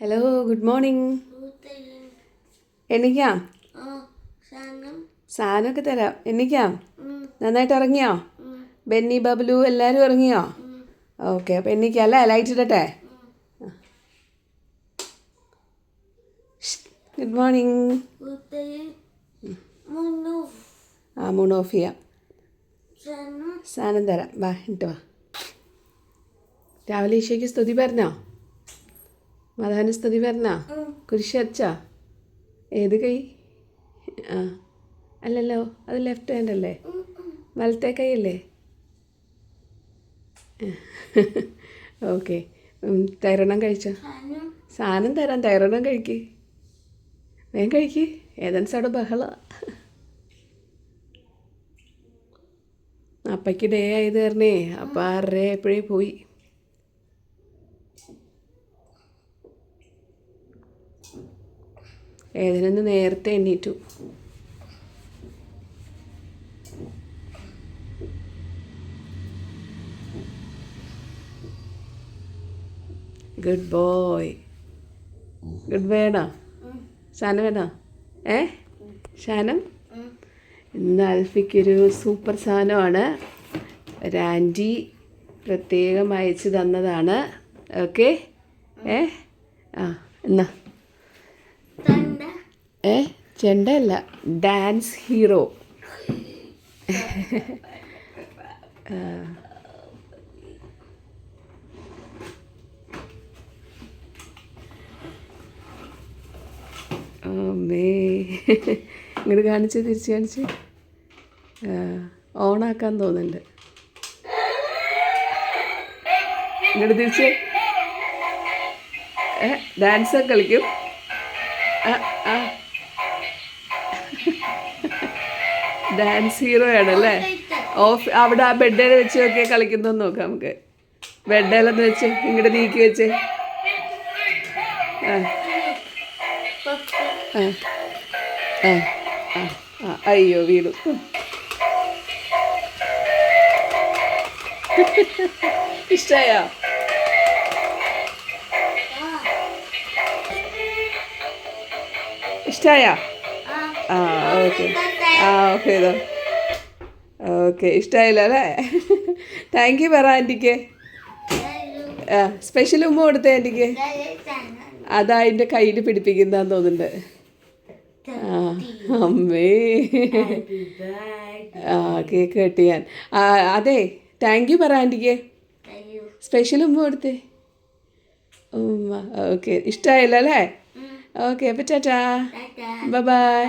Hello, good morning. എണീക്കാം? സാധനമൊക്കെ തരാം. എണീക്കാം? നന്നായിട്ട് ഇറങ്ങിയോ? ബെന്നി, ബബ്ലു എല്ലാവരും ഇറങ്ങിയോ? ഓക്കെ, അപ്പോൾ എണീക്കാം അല്ലേ? ലൈറ്റ് ഇടട്ടെ? Good morning. മൂൺ ഓഫ് ചെയ്യാം. സാധനം തരാം. വാ, ഇട്ട് വാ. രാവിലെ ഈശോയ്ക്ക് സ്തുതി പറഞ്ഞോ? മാതാവിന് സ്തുതി പറഞ്ഞോ? കുരിശ് വരച്ചോ? ഏത് കൈ? അല്ലല്ലോ, അത് ലെഫ്റ്റ് ഹാൻഡ് അല്ലേ? വലത്തെ കൈ അല്ലേ? ഓക്കെ. തൈറെണ്ണം കഴിച്ചോ? സാധനം തരാം, തൈറെണ്ണം കഴിക്ക്. വേഗം കഴിക്ക്. ഏതൻസ് അവിടെ ബഹള. അപ്പയ്ക്ക് ഡേ ആയത് കാരണേ അപ്പം 6:30 എപ്പോഴേ പോയി. ഏതിനൊന്ന് നേരത്തെ എണ്ണീറ്റു. Good boy. ഗുഡ് വേണോ? ഷാനം വേണോ? ഷാനം? ഇന്ന് അൽഫിക്കൊരു സൂപ്പർ സാധനമാണ്. ഒരാൻറ്റി പ്രത്യേകം അയച്ചു തന്നതാണ്. ഓക്കെ. എന്നാ ചെണ്ടയല്ല, ഡാൻസ് ഹീറോ. അമ്മേ, ഇങ്ങോട്ട് കാണിച്ച്, തിരിച്ച് കാണിച്ച്. ഓണാക്കാൻ തോന്നുന്നുണ്ട്. ഇങ്ങോട്ട് തിരിച്ച്. ഡാൻസൊക്കെ കളിക്കും. ഡാൻസ് ഹീറോ ആണല്ലേ? അവിടെ ആ ബെഡേൽ വെച്ച് നോക്കിയാൽ കളിക്കുന്നതെന്ന് നോക്കാം നമുക്ക്. ബെഡേലൊന്ന് വെച്ച് ഇങ്ങോട്ട് നീക്കി വെച്ച്. അയ്യോ, വീണു. ഇഷ്ടായോ? ഇഷ്ടായോ? ഓക്കെ. ഓക്കെ ഇതോ. ഓക്കെ, ഇഷ്ടമായില്ല അല്ലേ? താങ്ക് യു പറ ആൻറ്റിക്ക്. സ്പെഷ്യൽ ഉമ്മ കൊടുത്തേ ആൻറ്റിക്ക്. അതാ അതിൻ്റെ കയ്യിൽ പിടിപ്പിക്കുന്നതാന്ന് തോന്നുന്നുണ്ട്. അമ്മേ, കേക്ക് കട്ട് ചെയ്യാൻ. അതെ, താങ്ക് യു പറ ആൻറ്റിക്ക്. സ്പെഷ്യൽ ഉമ്മ കൊടുത്തേ. ഉമ്മ. ഓക്കെ, ഇഷ്ടമായില്ല അല്ലേ? ഓക്കെ, അപ്പോൾ ടാറ്റാ, ബൈ ബൈ.